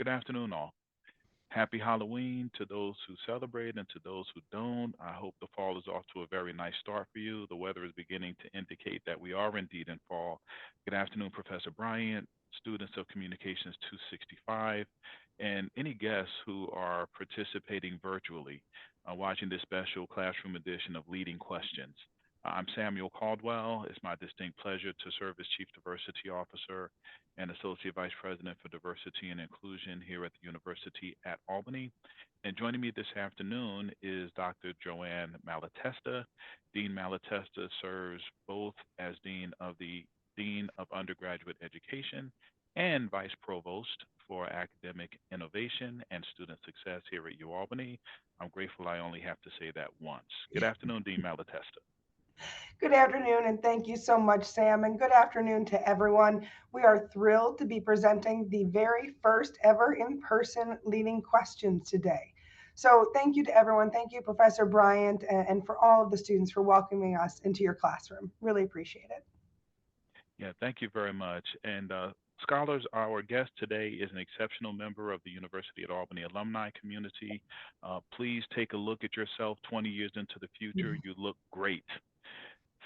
Good afternoon, all. Happy Halloween to those who celebrate and to those who don't. I hope the fall is off to a very nice start for you. The weather is beginning to indicate that we are indeed in fall. Good afternoon, Professor Bryant, students of Communications 265, and any guests who are participating virtually, watching this special classroom edition of Leading Questions. I'm Samuel Caldwell. It's my distinct pleasure to serve as Chief Diversity Officer and Associate Vice President for Diversity and Inclusion here at the University at Albany. And joining me this afternoon is Dr. Joanne Malatesta. Dean Malatesta serves both as Dean of Undergraduate Education and Vice Provost for Academic Innovation and Student Success here at UAlbany. I'm grateful I only have to say that once. Good afternoon, Dean Malatesta. Good afternoon, and thank you so much, Sam, and good afternoon to everyone. We are thrilled to be presenting the very first ever in person leading questions today. So, thank you to everyone. Thank you, Professor Bryant, and for all of the students for welcoming us into your classroom. Really appreciate it. Yeah, thank you very much. And scholars, our guest today is an exceptional member of the University at Albany alumni community. Please take a look at yourself 20 years into the future. You look great.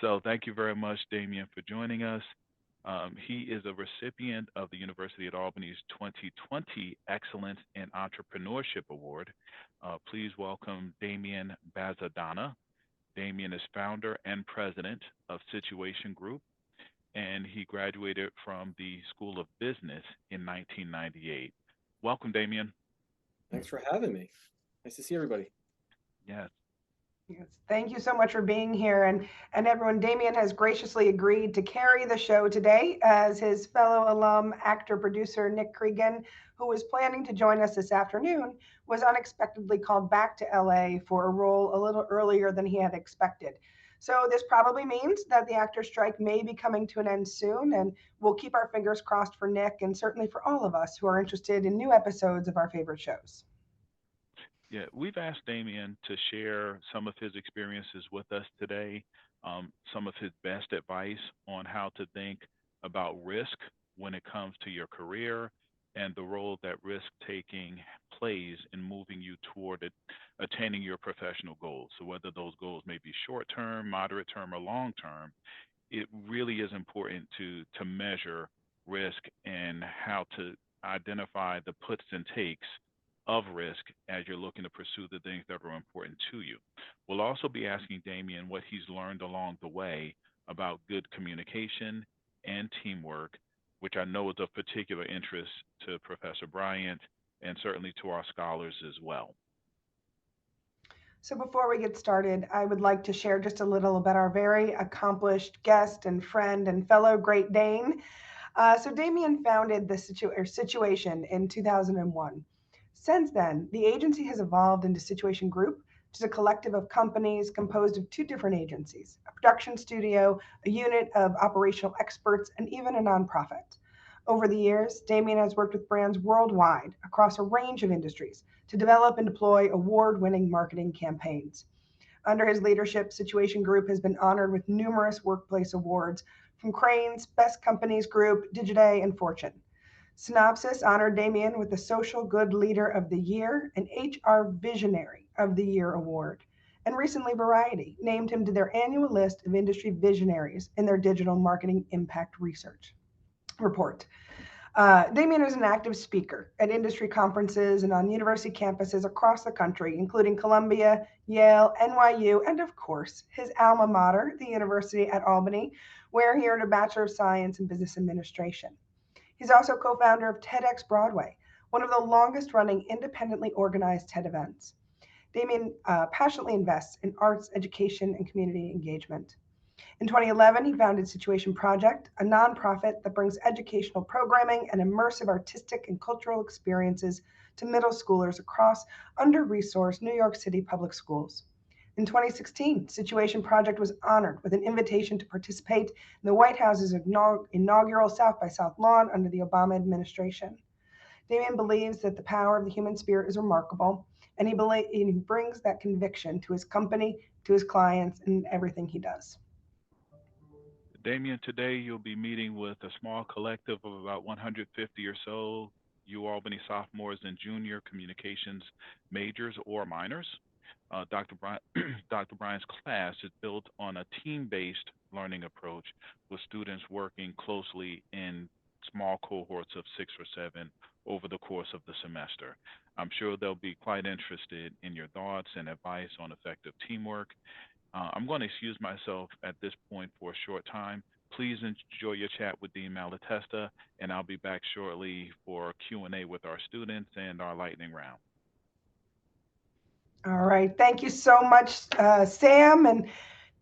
So thank you very much, Damian, for joining us. He is a recipient of the University at Albany's 2020 Excellence in Entrepreneurship Award. Please welcome Damian Bazadona. Damian is founder and president of Situation Group, and he graduated from the School of Business in 1998. Welcome, Damian. Thanks for having me. Nice to see everybody. Yes. Yes, thank you so much for being here. And everyone, Damien has graciously agreed to carry the show today as his fellow alum, actor, producer Nick Cregan, who was planning to join us this afternoon, was unexpectedly called back to LA for a role a little earlier than he had expected. So this probably means that the actor strike may be coming to an end soon, and we'll keep our fingers crossed for Nick and certainly for all of us who are interested in new episodes of our favorite shows. Yeah, we've asked Damien to share some of his experiences with us today, some of his best advice on how to think about risk when it comes to your career and the role that risk taking plays in moving you toward attaining your professional goals. So, whether those goals may be short term, moderate term, or long term, it really is important to measure risk and how to identify the puts and takes of risk as you're looking to pursue the things that are important to you. We'll also be asking Damien what he's learned along the way about good communication and teamwork, which I know is of particular interest to Professor Bryant and certainly to our scholars as well. So before we get started, I would like to share just a little about our very accomplished guest and friend and fellow Great Dane. So Damien founded the Situation in 2001. Since then, the agency has evolved into Situation Group, which is a collective of companies composed of two different agencies, a production studio, a unit of operational experts, and even a nonprofit. Over the years, Damien has worked with brands worldwide across a range of industries to develop and deploy award winning marketing campaigns. Under his leadership, Situation Group has been honored with numerous workplace awards from Crane's Best Companies Group, Digiday, and Fortune. Synopsis honored Damien with the Social Good Leader of the Year and HR Visionary of the Year award. And recently, Variety named him to their annual list of industry visionaries in their digital marketing impact research report. Damien is an active speaker at industry conferences and on university campuses across the country, including Columbia, Yale, NYU, and of course, his alma mater, the University at Albany, where he earned a Bachelor of Science in Business Administration. He's also co founder of TEDx Broadway, one of the longest running independently organized TED events. Damien passionately invests in arts, education, and community engagement. In 2011, he founded Situation Project, a nonprofit that brings educational programming and immersive artistic and cultural experiences to middle schoolers across under resourced New York City public schools. In 2016, Situation Project was honored with an invitation to participate in the White House's inaugural South by South lawn under the Obama administration. Damien believes that the power of the human spirit is remarkable, and he brings that conviction to his company, to his clients, and everything he does. Damien, today you'll be meeting with a small collective of about 150 or so UAlbany sophomores and junior communications majors or minors. Dr. Bryant's class is built on a team-based learning approach with students working closely in small cohorts of 6 or 7 over the course of the semester. I'm sure they'll be quite interested in your thoughts and advice on effective teamwork. I'm going to excuse myself at this point for a short time. Please enjoy your chat with Dean Malatesta, and I'll be back shortly for Q&A with our students and our lightning round. All right. Thank you so much, Sam and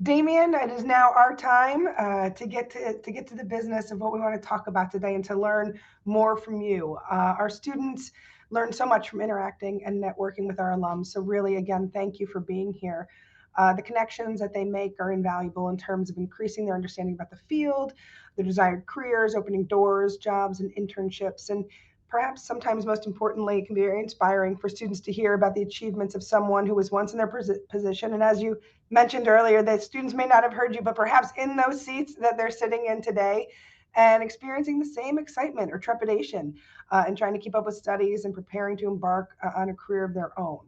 Damian. It is now our time to get to the business of what we want to talk about today and to learn more from you. Our students learn so much from interacting and networking with our alums. So really, again, thank you for being here. The connections that they make are invaluable in terms of increasing their understanding about the field, the desired careers, opening doors, jobs, and internships. And perhaps sometimes most importantly, it can be very inspiring for students to hear about the achievements of someone who was once in their position. And as you mentioned earlier, that students may not have heard you, but perhaps in those seats that they're sitting in today and experiencing the same excitement or trepidation and trying to keep up with studies and preparing to embark on a career of their own.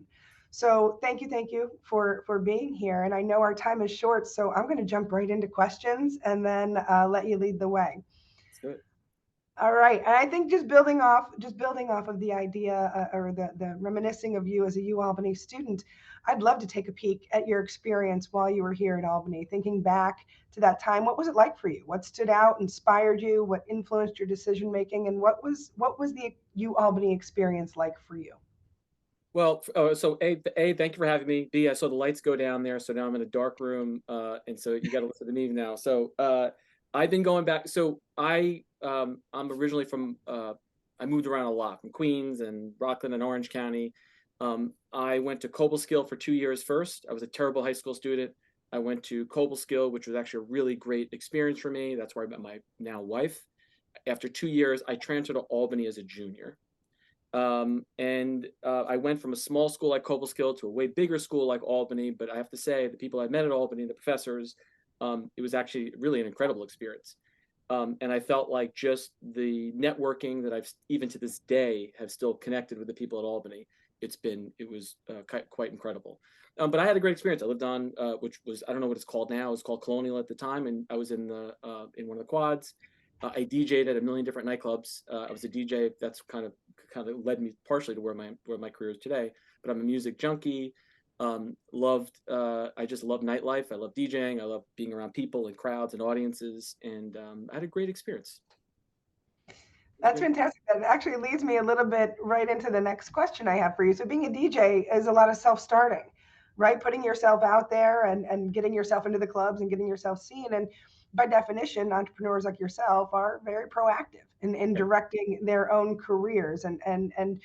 So thank you for being here. And I know our time is short, so I'm going to jump right into questions and then let you lead the way. Let's do it. All right, and I think just building off of the idea or the reminiscing of you as a U Albany student, I'd love to take a peek at your experience while you were here at Albany. Thinking back to that time, what was it like for you? What stood out, inspired you? What influenced your decision making? And what was the U Albany experience like for you? Well, so thank you for having me. B, I saw the lights go down there, so now I'm in a dark room, and so you got to listen to me now. So I've been going back. So I'm originally from. I moved around a lot from Queens and Rockland and Orange County. I went to Cobleskill for 2 years first. I was a terrible high school student. I went to Cobleskill, which was actually a really great experience for me. That's where I met my now wife. After 2 years, I transferred to Albany as a junior. And I went from a small school like Cobleskill to a way bigger school like Albany. But I have to say, the people I met at Albany, the professors, it was actually really an incredible experience. And I felt like just the networking that I've even to this day have still connected with the people at Albany. It was quite incredible. But I had a great experience. I lived on which was, I don't know what it's called now. It was called Colonial at the time, and I was in one of the quads. I DJ'd at a million different nightclubs. I was a DJ. That's kind of led me partially to where my career is today. But I'm a music junkie. I just love nightlife. I love DJing. I love being around people and crowds and audiences. And I had a great experience. That's fantastic. That actually leads me a little bit right into the next question I have for you. So, being a DJ is a lot of self starting, right? Putting yourself out there and getting yourself into the clubs and getting yourself seen. And by definition, entrepreneurs like yourself are very proactive in Right. directing their own careers. And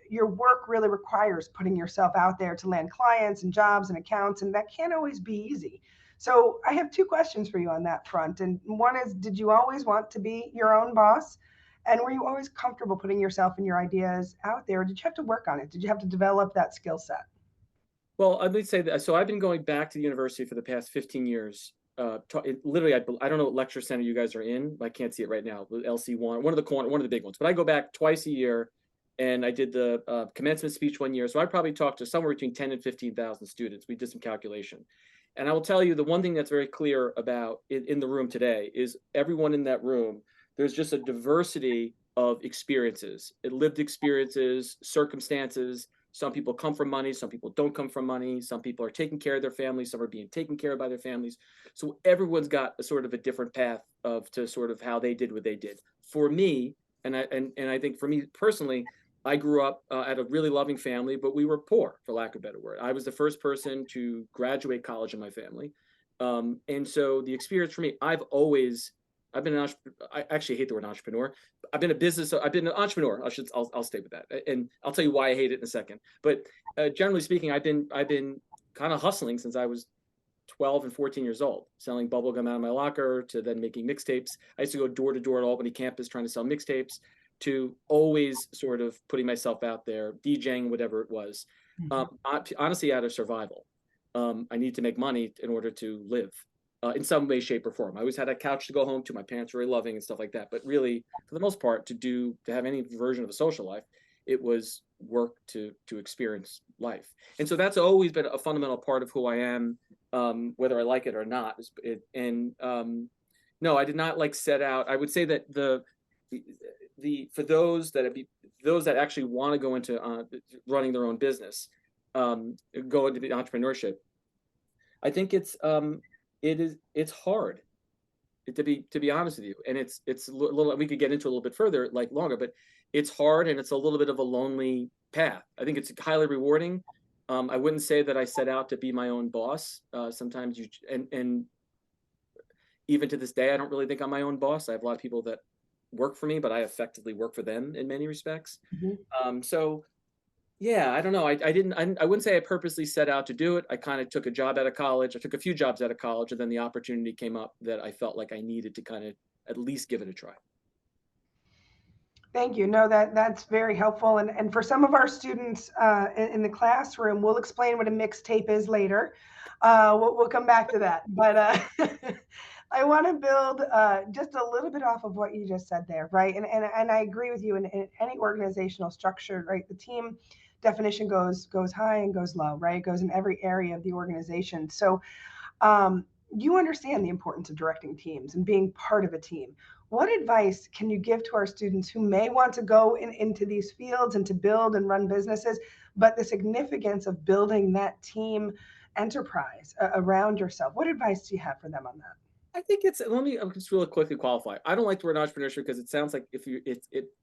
your work really requires putting yourself out there to land clients and jobs and accounts. And that can't always be easy. So, I have two questions for you on that front. And one is, did you always want to be your own boss? And were you always comfortable putting yourself and your ideas out there? Or did you have to work on it? Did you have to develop that skill set? Well, I would say that. So I've been going back to the university for the past 15 years. Literally, I don't know what lecture center you guys are in. I can't see it right now. LC1, one of the big ones. But I go back twice a year, and I did the commencement speech one year. So I probably talked to somewhere between 10 and 15,000 students. We did some calculation, and I will tell you the one thing that's very clear about in the room today is everyone in that room. There's just a diversity of experiences, lived experiences, circumstances. Some people come from money, some people don't come from money, some people are taking care of their families, some are being taken care of by their families. So everyone's got a sort of a different path of to sort of how they did what they did. For me, and I think for me personally, I grew up at a really loving family, but we were poor, for lack of a better word. I was the first person to graduate college in my family, and so the experience for me, I've been an entrepreneur. I actually hate the word entrepreneur. I've been an entrepreneur. I'll stay with that, and I'll tell you why I hate it in a second. But generally speaking, I've been kind of hustling since I was 12 and 14 years old, selling bubble gum out of my locker to then making mixtapes. I used to go door to door at Albany campus trying to sell mixtapes, to always sort of putting myself out there, DJing, whatever it was. Mhm. Honestly, out of survival. I need to make money in order to live. in some way, shape, or form. I always had a couch to go home to. My parents were very loving and stuff like that. But really, for the most part, to have any version of a social life, it was work to experience life. And so that's always been a fundamental part of who I am, whether I like it or not. No, I did not like set out. I would say that for those that actually want to go into running their own business, go into the entrepreneurship. I think it's hard, to be honest with you, and it's a little. We could get into a little bit further, like longer, but it's hard and it's a little bit of a lonely path. I think it's highly rewarding. I wouldn't say that I set out to be my own boss. Sometimes and even to this day, I don't really think I'm my own boss. I have a lot of people that work for me, but I effectively work for them in many respects. So yeah, I don't know. I wouldn't say I purposely set out to do it. I kind of took a job out of college. I took a few jobs out of college, and then the opportunity came up that I felt like I needed to kind of at least give it a try. Thank you. No, that's very helpful. And for some of our students in the classroom, we'll explain what a mixtape is later. We'll come back to that. But I want to build just a little bit off of what you just said there, right? And I agree with you. In any organizational structure, right, the team definition goes high and goes low, right? It goes in every area of the organization. So you understand the importance of directing teams and being part of a team. What advice can you give to our students who may want to go into these fields and to build and run businesses, but the significance of building that team enterprise around yourself? What advice do you have for them on that? I think let me just really quickly qualify. I don't like the word entrepreneurship because it sounds like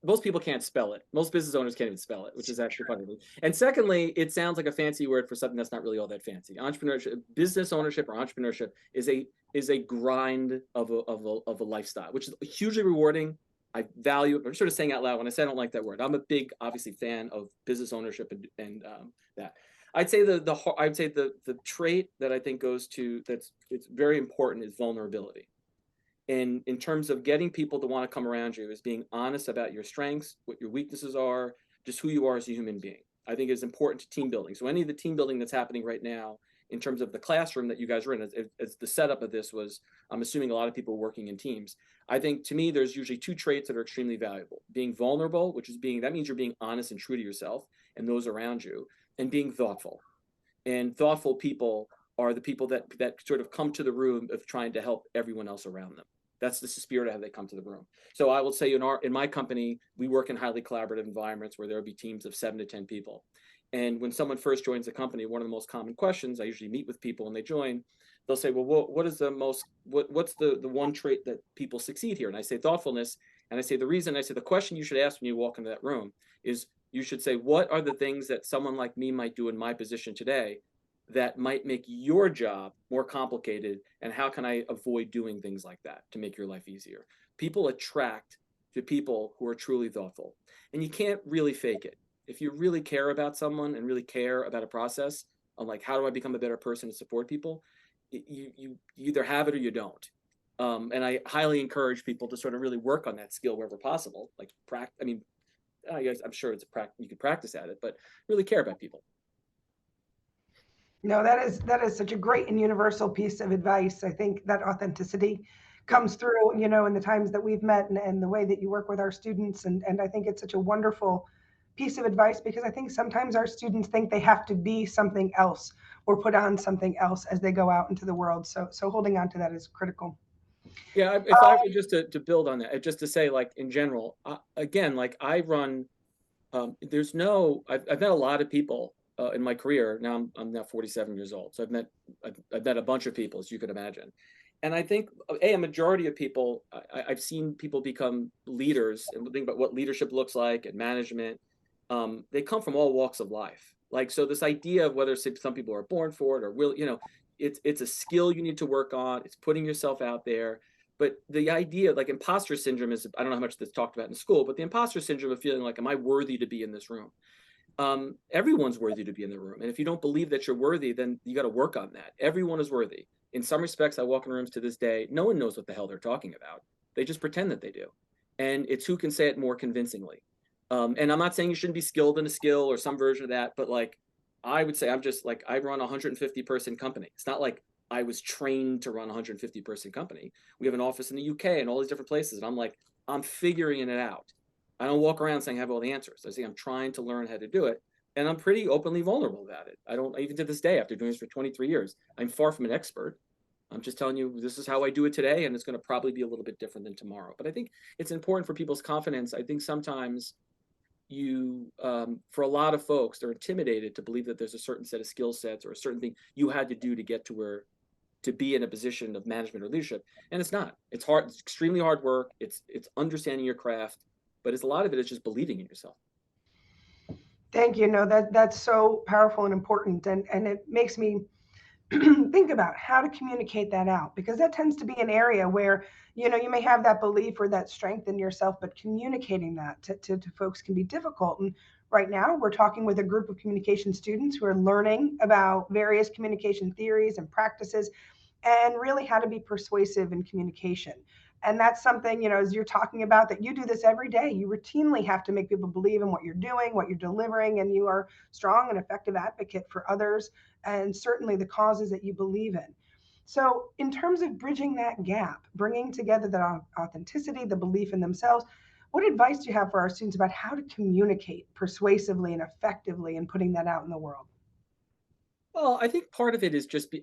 most people can't spell it. Most business owners can't even spell it, which is actually funny. And secondly, it sounds like a fancy word for something that's not really all that fancy. Entrepreneurship, business ownership, or entrepreneurship is a grind of a lifestyle, which is hugely rewarding. I value it. I'm sort of saying out loud when I say I don't like that word. I'm a big, obviously, fan of business ownership and that. I'd say the trait that I think it's very important is vulnerability. And in terms of getting people to want to come around you is being honest about your strengths, what your weaknesses are, just who you are as a human being. I think is important to team building. So any of the team building that's happening right now in terms of the classroom that you guys are in, as the setup of this was, I'm assuming a lot of people are working in teams. I think to me, there's usually two traits that are extremely valuable. Being vulnerable, that means you're being honest and true to yourself and those around you, and being thoughtful. And thoughtful people are the people that sort of come to the room of trying to help everyone else around them. That's the spirit of how they come to the room. So I will say in my company, we work in highly collaborative environments where there will be teams of 7 to 10 people. And when someone first joins the company, one of the most common questions, I usually meet with people when they join, they'll say, well, what's the one trait that people succeed here? And I say thoughtfulness. And I say the question you should ask when you walk into that room is, you should say, what are the things that someone like me might do in my position today that might make your job more complicated? And how can I avoid doing things like that to make your life easier? People attract to people who are truly thoughtful. And you can't really fake it. If you really care about someone and really care about a process, on like, how do I become a better person to support people? You either have it or you don't. And I highly encourage people to sort of really work on that skill wherever possible. Like I'm sure you could practice at it, but really care about people. No, that is such a great and universal piece of advice. I think that authenticity comes through, in the times that we've met and the way that you work with our students. And I think it's such a wonderful piece of advice because I think sometimes our students think they have to be something else or put on something else as they go out into the world. So holding on to that is critical. Yeah, if I were just to build on that, just to say, like, in general, again, like I run, I've met a lot of people in my career. Now I'm now 47 years old, so I've met a bunch of people, as you could imagine. And I think a majority of people, I've seen people become leaders and think about what leadership looks like and management. They come from all walks of life. Like, so this idea of whether some people are born for it or it's a skill you need to work on. It's putting yourself out there. But the idea, like imposter syndrome is, I don't know how much that's talked about in school, but the imposter syndrome of feeling like, am I worthy to be in this room? Everyone's worthy to be in the room. And if you don't believe that you're worthy, then you got to work on that. Everyone is worthy. In some respects, I walk in rooms to this day, no one knows what the hell they're talking about. They just pretend that they do. And it's who can say it more convincingly. And I'm not saying you shouldn't be skilled in a skill or some version of that, but like, I would say I run a 150 person company. It's not like I was trained to run a 150-person company. We have an office in the UK and all these different places. And I'm like, I'm figuring it out. I don't walk around saying I have all the answers. I say I'm trying to learn how to do it. And I'm pretty openly vulnerable about it. I don't, even to this day, after doing this for 23 years, I'm far from an expert. I'm just telling you, this is how I do it today. And it's going to probably be a little bit different than tomorrow. But I think it's important for people's confidence. I think sometimes for a lot of folks, they're intimidated to believe that there's a certain set of skill sets or a certain thing you had to do to get to where to be in a position of management or leadership. And it's not. It's hard. It's extremely hard work. It's understanding your craft, but it's a lot of it is just believing in yourself. Thank you. No, that's so powerful and important, and it makes me think about how to communicate that out, because that tends to be an area where you may have that belief or that strength in yourself, but communicating that to folks can be difficult. And right now we're talking with a group of communication students who are learning about various communication theories and practices, and really how to be persuasive in communication. And that's something, as you're talking about, that you do this every day. You routinely have to make people believe in what you're doing, what you're delivering, and you are strong and effective advocate for others and certainly the causes that you believe in. So, in terms of bridging that gap, bringing together the authenticity, the belief in themselves, what advice do you have for our students about how to communicate persuasively and effectively and putting that out in the world? Well, I think part of it is just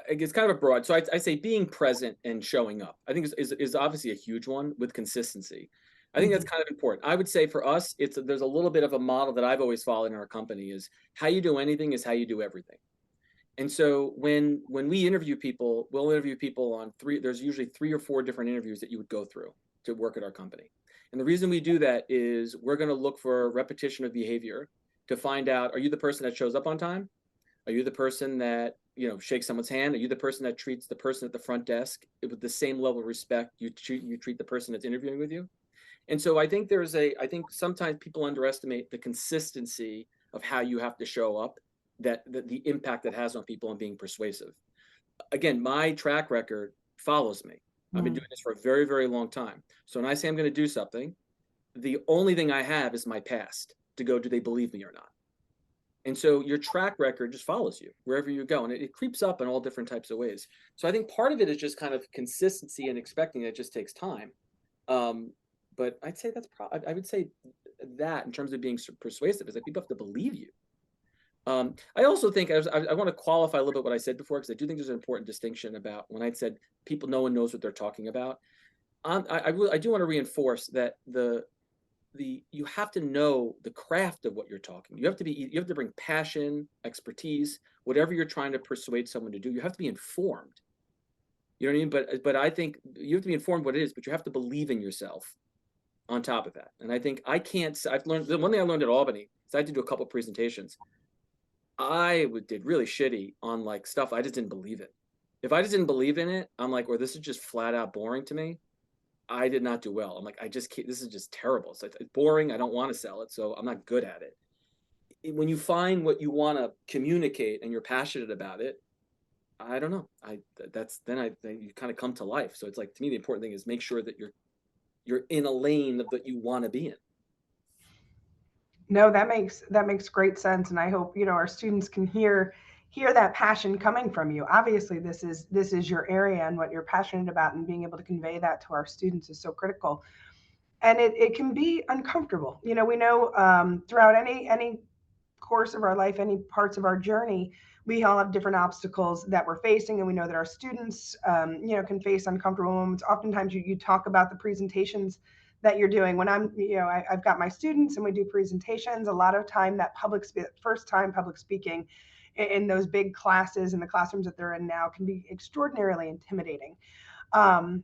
it's kind of a broad. So I say being present and showing up. I think is obviously a huge one with consistency. I think that's Mhm. kind of important. I would say for us, there's a little bit of a model that I've always followed in our company is how you do anything is how you do everything. And so when we interview people, we'll interview people on there's usually 3 or 4 different interviews that you would go through to work at our company. And the reason we do that is we're going to look for repetition of behavior to find out, are you the person that shows up on time? Are you the person that, shakes someone's hand? Are you the person that treats the person at the front desk with the same level of respect you treat the person that's interviewing with you? And so I think sometimes people underestimate the consistency of how you have to show up, that the impact that has on people and being persuasive. Again, my track record follows me. I've been Mm. doing this for a very, very long time. So when I say I'm going to do something, the only thing I have is my past to go, do they believe me or not? And so your track record just follows you wherever you go. And it creeps up in all different types of ways. So I think part of it is just kind of consistency and expecting it just takes time. Um, but I'd say I would say that in terms of being persuasive is that people have to believe you. I also think I want to qualify a little bit what I said before, because I do think there's an important distinction about when I said people, no one knows what they're talking about. I do want to reinforce that you have to know the craft of what you're talking. You have to bring passion, expertise, whatever you're trying to persuade someone to do. You have to be informed. You know what I mean? But I think you have to be informed what it is, but you have to believe in yourself on top of that. And I think I've learned the one thing I learned at Albany is I had to do a couple of presentations. Did really shitty on like stuff I just didn't believe in. If I just didn't believe in it, I'm like, or this is just flat out boring to me. I did not do well. I'm like, I just can't, this is just terrible. It's boring. I don't want to sell it, so I'm not good at it. When you find what you want to communicate and you're passionate about it, I don't know. Then you kind of come to life. So it's like, to me, the important thing is make sure that you're in a lane that you want to be in. No, that makes great sense, and I hope our students can hear that passion coming from you. Obviously, this is your area and what you're passionate about, and being able to convey that to our students is so critical. And it can be uncomfortable. We know throughout any course of our life, any parts of our journey, we all have different obstacles that we're facing, and we know that our students, can face uncomfortable moments. Oftentimes, you talk about the presentations that you're doing. When I've got my students and we do presentations. A lot of time that first time public speaking in those big classes in the classrooms that they're in now can be extraordinarily intimidating. Um,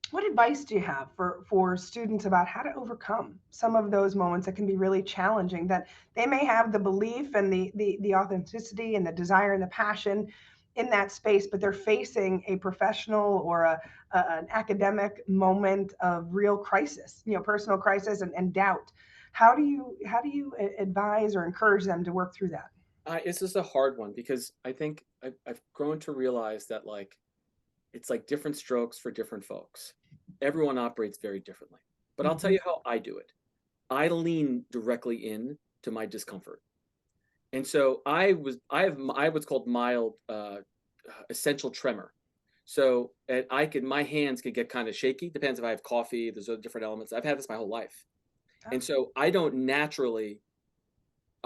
what advice do you have for students about how to overcome some of those moments that can be really challenging, that they may have the belief and the authenticity and the desire and the passion in that space, but they're facing a professional or an academic moment of real crisis, personal crisis and doubt? How do you advise or encourage them to work through that? It's just a hard one because I think I've grown to realize that it's like different strokes for different folks. Everyone operates very differently. But I'll tell Mhm. you how I do it. I lean directly in to my discomfort. And so I have what's called mild essential tremor. So and my hands can get kind of shaky. Depends if I have coffee. There's other different elements. I've had this my whole life, and so I'm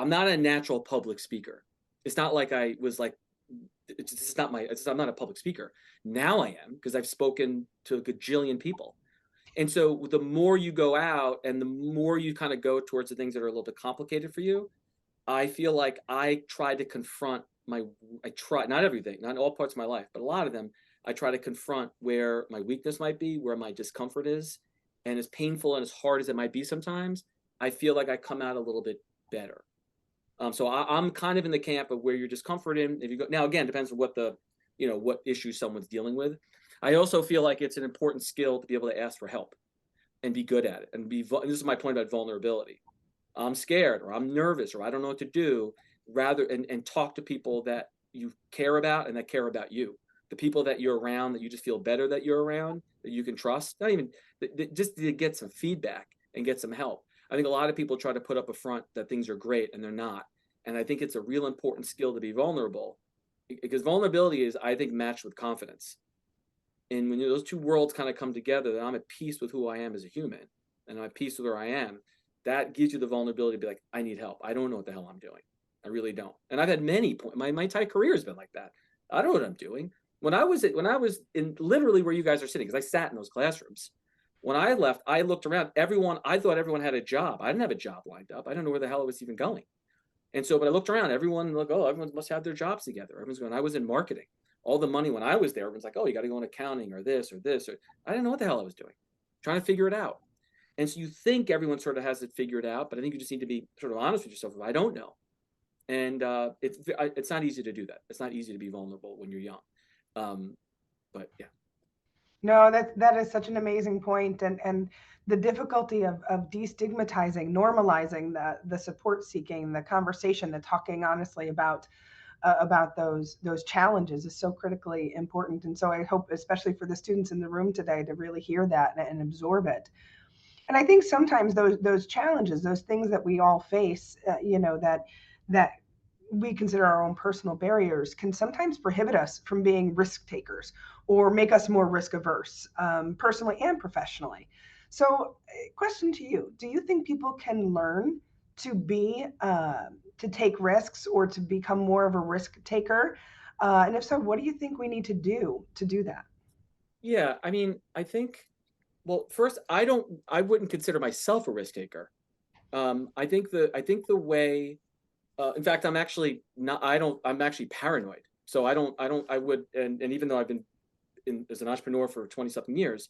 not a natural public speaker. It's not like I was like, I'm not a public speaker. Now I am, because I've spoken to a gajillion people. And so the more you go out and the more you kind of go towards the things that are a little bit complicated for you, I feel like I try to confront not everything, not all parts of my life, but a lot of them, I try to confront where my weakness might be, where my discomfort is. And as painful and as hard as it might be sometimes, I feel like I come out a little bit better. So I'm kind of in the camp of where your discomfort in. If you go now, again, depends on what issues someone's dealing with. I also feel like it's an important skill to be able to ask for help and be good at it. And this is my point about vulnerability. I'm scared, or I'm nervous, or I don't know what to do. And talk to people that you care about and that care about you. The people that you're around, that you just feel better that you're around, that you can trust. Not even just to get some feedback and get some help. I think a lot of people try to put up a front that things are great and they're not. And I think it's a real important skill to be vulnerable, because vulnerability is, I think, matched with confidence. And when those two worlds kind of come together, that I'm at peace with who I am as a human and I'm at peace with where I am, that gives you the vulnerability to be like, I need help. I don't know what the hell I'm doing. I really don't. And I've had many points. My entire career has been like that. I don't know what I'm doing. When I was in literally where you guys are sitting, because I sat in those classrooms. When I left, I looked around. I thought everyone had a job. I didn't have a job lined up. I didn't know where the hell it was even going. And so, but I looked around. Everyone everyone must have their jobs together. Everyone's going. I was in marketing. All the money when I was there, everyone's like, oh, you got to go in accounting or this or this. Or I didn't know what the hell I was doing, trying to figure it out. And so you think everyone sort of has it figured out, but I think you just need to be sort of honest with yourself. I don't know. And it's not easy to do that. It's not easy to be vulnerable when you're young. But yeah. No, that is such an amazing point, and the difficulty of destigmatizing, normalizing the support seeking, the conversation, the talking honestly about those challenges is so critically important. And so I hope, especially for the students in the room today, to really hear that and absorb it. And I think sometimes those challenges, those things that we all face, that we consider our own personal barriers, can sometimes prohibit us from being risk takers or make us more risk averse, personally and professionally. So, question to you: do you think people can learn to take risks or to become more of a risk taker? And if so, what do you think we need to do that? Yeah, I mean, I think, well, first, I wouldn't consider myself a risk taker. I think the way, in fact, I'm actually not, I'm actually paranoid. So and even though I've been as an entrepreneur for 20 something years,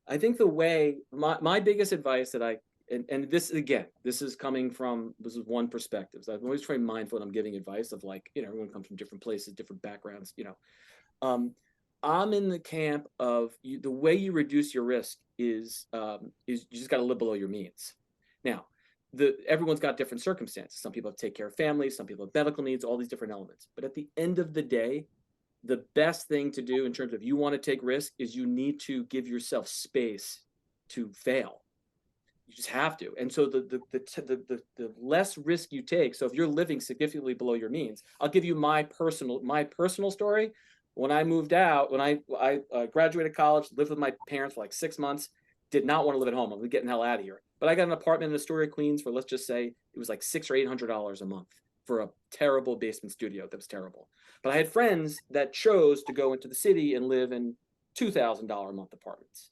I think the way, my biggest advice that and this, again, this is one perspective. So I'm always trying mindful when I'm giving advice of, like, everyone comes from different places, different backgrounds, um, I'm in the camp of the way you reduce your risk is you just got to live below your means. Now, everyone's got different circumstances. Some people have to take care of families, some people have medical needs, all these different elements. But at the end of the day, the best thing to do in terms of you want to take risk is you need to give yourself space to fail. You just have to. And so the less risk you take. So if you're living significantly below your means, I'll give you my personal story. When I moved out, when I graduated college, lived with my parents for like 6 months, did not want to live at home. I was getting the hell out of here. But I got an apartment in Astoria, Queens for, let's just say, it was like $600 or $800 a month for a terrible basement studio that was terrible. But I had friends that chose to go into the city and live in $2,000 a month apartments,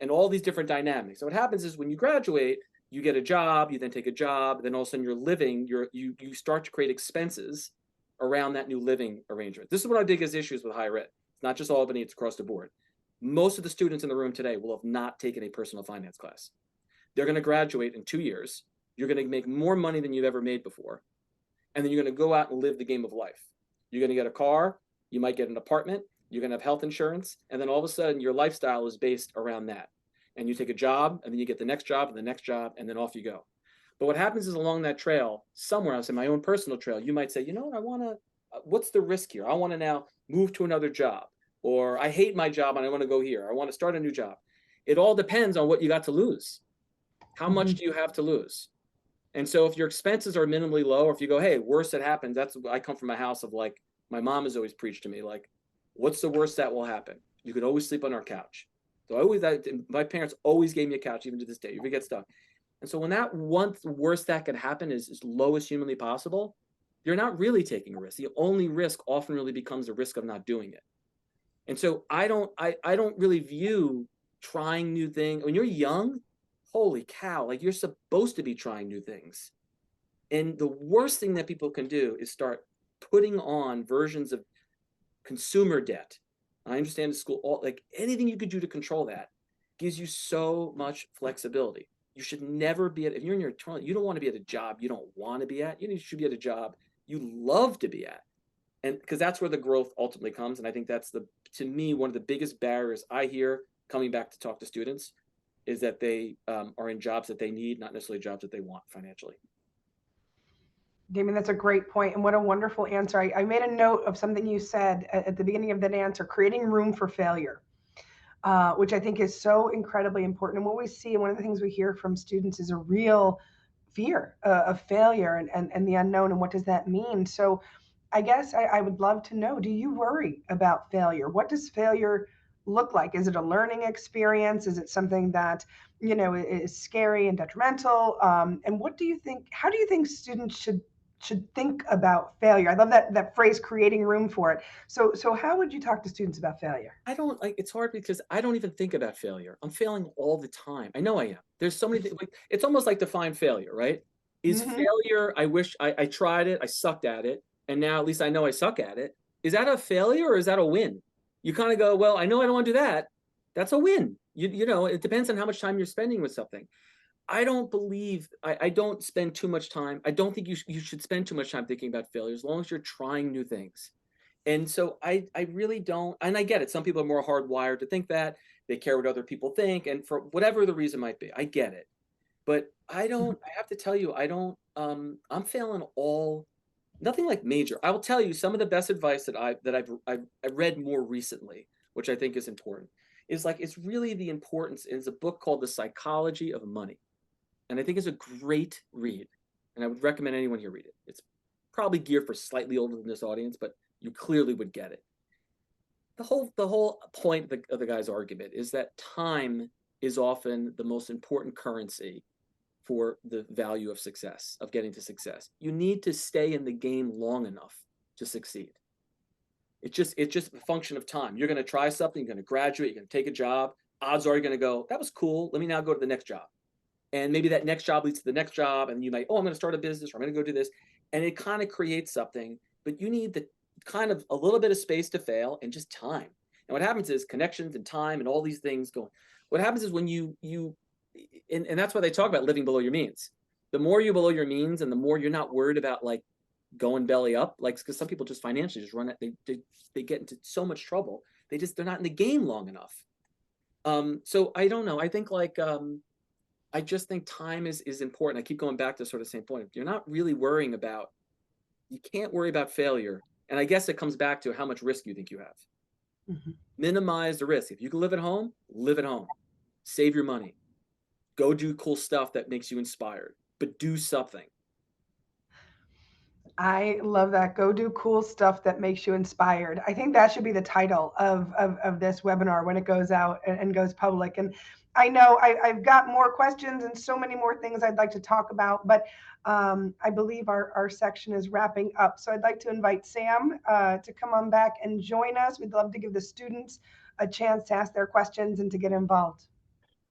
and all these different dynamics. So what happens is when you graduate, you get a job, you then take a job, then all of a sudden you're living, you start to create expenses around that new living arrangement. This is one of our biggest issues with higher ed. It's not just Albany, it's across the board. Most of the students in the room today will have not taken a personal finance class. They're going to graduate in 2 years. You're going to make more money than you've ever made before. And then you're going to go out and live the game of life. You're going to get a car. You might get an apartment. You're going to have health insurance. And then all of a sudden, your lifestyle is based around that. And you take a job, and then you get the next job and the next job, and then off you go. But what happens is, along that trail, somewhere else in my own personal trail, you might say, you know what, what's the risk here? I want to now move to another job. Or I hate my job and I want to go here. I want to start a new job. It all depends on what you got to lose. How much do you have to lose? And so if your expenses are minimally low, or if you go, hey, worse that happens, I come from a house of, like, my mom has always preached to me, like, What's the worst that will happen? You can always sleep on our couch. So my parents always gave me a couch, even to this day. You forget stuff. And so when that one worst that could happen is as low as humanly possible, you're not really taking a risk. The only risk often really becomes the risk of not doing it. And so I don't really view trying new things when you're young. Holy cow! Like, you're supposed to be trying new things. And the worst thing that people can do is start putting on versions of consumer debt. I understand the school, like anything you could do to control that gives you so much flexibility. You should never be if you're in your 20s, you don't want to be at a job you don't want to be at. You should be at a job you love to be at. And because that's where the growth ultimately comes. And I think that's to me, one of the biggest barriers I hear coming back to talk to students is that they are in jobs that they need, not necessarily jobs that they want financially. Damien, that's a great point, and what a wonderful answer. I made a note of something you said at the beginning of that answer, creating room for failure, which I think is so incredibly important. And what we see, and one of the things we hear from students is a real fear of failure and the unknown, and what does that mean? So I guess I would love to know, do you worry about failure? What does failure look like? Is it a learning experience? Is it something that, is scary and detrimental? And what do you think, how do you think students should think about failure? I love that phrase, creating room for it. So how would you talk to students about failure? I don't like it's hard because I don't even think about failure. I'm failing all the time. I know I am. There's so many things. Like, it's almost like define failure, right? Is Hmm. failure, I wish I tried it, I sucked at it, and now at least I know I suck at it. Is that a failure or is that a win? You kind of go, well, I know I don't want to do that. That's a win. It depends on how much time you're spending with something. I don't spend too much time. I don't think you should spend too much time thinking about failure as long as you're trying new things. And so I really don't, and I get it. Some people are more hardwired to think that they care what other people think, and for whatever the reason might be, I get it. But I don't. I have to tell you, I don't. I'm failing all. Nothing like major. I will tell you some of the best advice I read more recently, which I think is important, is like it's really the importance. It's a book called The Psychology of Money, and I think it's a great read, and I would recommend anyone here read it. It's probably geared for slightly older than this audience, but you clearly would get it. The whole point of the guy's argument is that time is often the most important currency for the value of success, of getting to success. You need to stay in the game long enough to succeed. It's just a function of time. You're going to try something, you're going to graduate, you're going to take a job. Odds are you're going to go, that was cool. Let me now go to the next job. And maybe that next job leads to the next job, and you might, oh, I'm going to start a business, or I'm going to go do this. And it kind of creates something, but you need the kind of a little bit of space to fail and just time. And what happens is connections and time and all these things going. What happens is when and that's why they talk about living below your means. The more you below your means, and the more you're not worried about like going belly up, like because some people just financially just run it, they get into so much trouble. They're not in the game long enough. So I don't know. I think I just think time is important. I keep going back to sort of the same point. You're not really worrying about, you can't worry about failure. And I guess it comes back to how much risk you think you have. Hmm. Minimize the risk. If you can live at home, live at home. Save your money. Go do cool stuff that makes you inspired, but do something. I love that. Go do cool stuff that makes you inspired. I think that should be the title of this webinar when it goes out and goes public. And I know I've got more questions and so many more things I'd like to talk about, but I believe our section is wrapping up. So I'd like to invite Sam to come on back and join us. We'd love to give the students a chance to ask their questions and to get involved.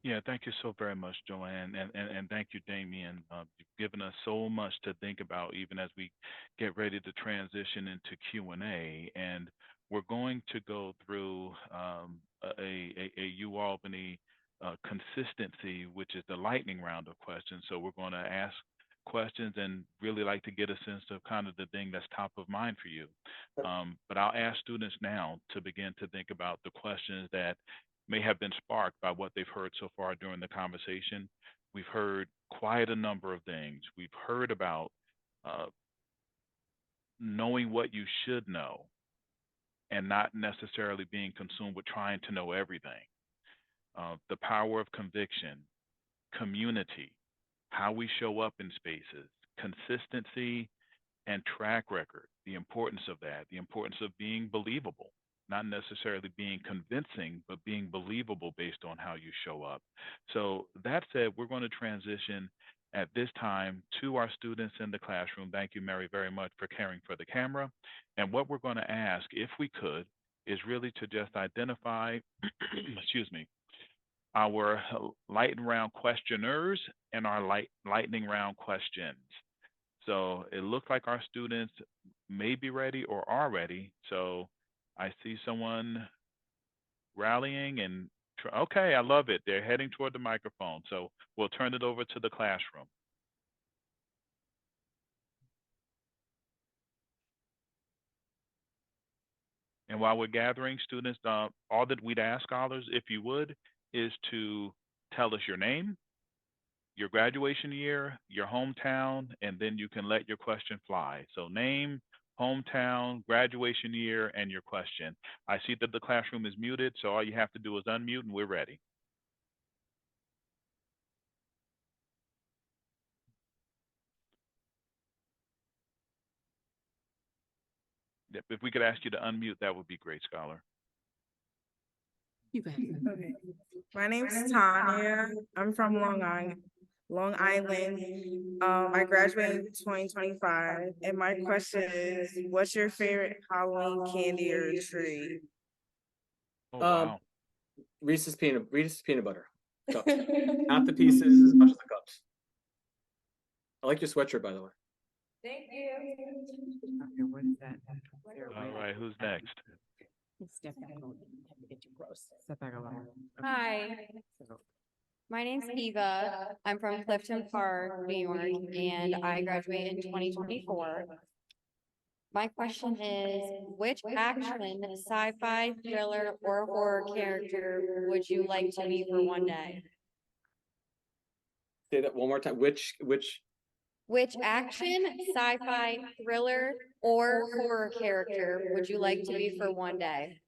Yeah, thank you so very much, Joanne, and thank you, Damien. You've given us so much to think about, even as we get ready to transition into Q&A. And we're going to go through a U Albany consistency, which is the lightning round of questions. So we're going to ask questions and really like to get a sense of kind of the thing that's top of mind for you. But I'll ask students now to begin to think about the questions that may have been sparked by what they've heard so far during the conversation. We've heard quite a number of things. We've heard about uh, knowing what you should know and not necessarily being consumed with trying to know everything. The power of conviction, community, how we show up in spaces, consistency, and track record, the importance of that, the importance of being believable, not necessarily being convincing, but being believable based on how you show up. So, that said, we're going to transition at this time to our students in the classroom. Thank you, Mary, very much for caring for the camera. And what we're going to ask, if we could, is really to just identify, excuse me, our lightning round questioners and our lightning round questions. So it looks like our students may be ready or are ready. So I see someone rallying and okay, I love it. They're heading toward the microphone. So we'll turn it over to the classroom. And while we're gathering students, all that we'd ask scholars, if you would, is to tell us your name, your graduation year, your hometown, and then you can let your question fly. So name, hometown, graduation year, and your question. I see that the classroom is muted, so all you have to do is unmute and we're ready. If we could ask you to unmute, that would be great, Scholar. You go ahead. Okay. My name's Tanya. I'm from Long Island. Long Island. I graduated in 2025. And my question is, what's your favorite Halloween candy or treat? Oh, wow. Reese's peanut butter cups. Not the pieces as much as the cups. I like your sweatshirt, by the way. Thank you. Okay, what is that? All right, who's next? Step back a little. Get too close. Step back a little. Hi, So, my name's Eva. I'm from Clifton Park, New York, and I graduated in 2024. My question is, which action, sci-fi, thriller, or horror character would you like to be for one day? Say that one more time. Which Which action, sci-fi, thriller, or horror character would you like to be for one day?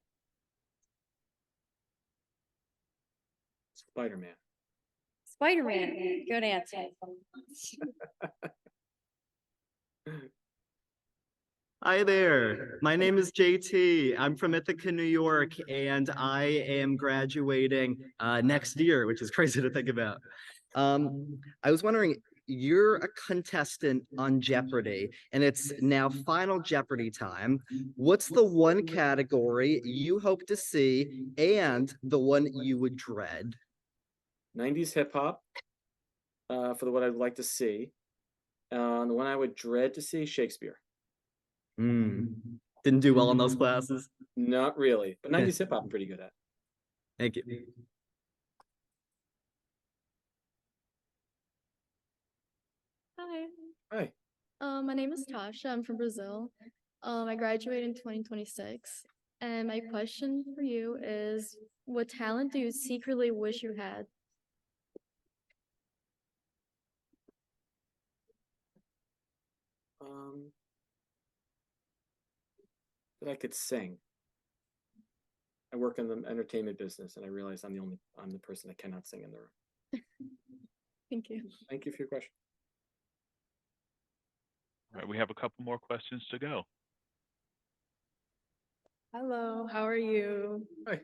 Spider-Man. Spider-Man. Good answer. Hi there. My name is JT. I'm from Ithaca, New York, and I am graduating next year, which is crazy to think about. I was wondering, you're a contestant on Jeopardy, and it's now Final Jeopardy time. What's the one category you hope to see and the one you would dread? 90s hip hop. For the what I'd like to see. The one I would dread to see, Shakespeare. Didn't do well in those classes. Not really, but 90s hip hop I'm pretty good at. Thank you. Hi. Hi. My name is Tasha. I'm from Brazil. I graduated in 2026. And my question for you is, what talent do you secretly wish you had? That I could sing. I work in the entertainment business, and I realize I'm the person that cannot sing in the room. Thank you. Thank you for your question. All right, we have a couple more questions to go. Hello, how are you? Hi.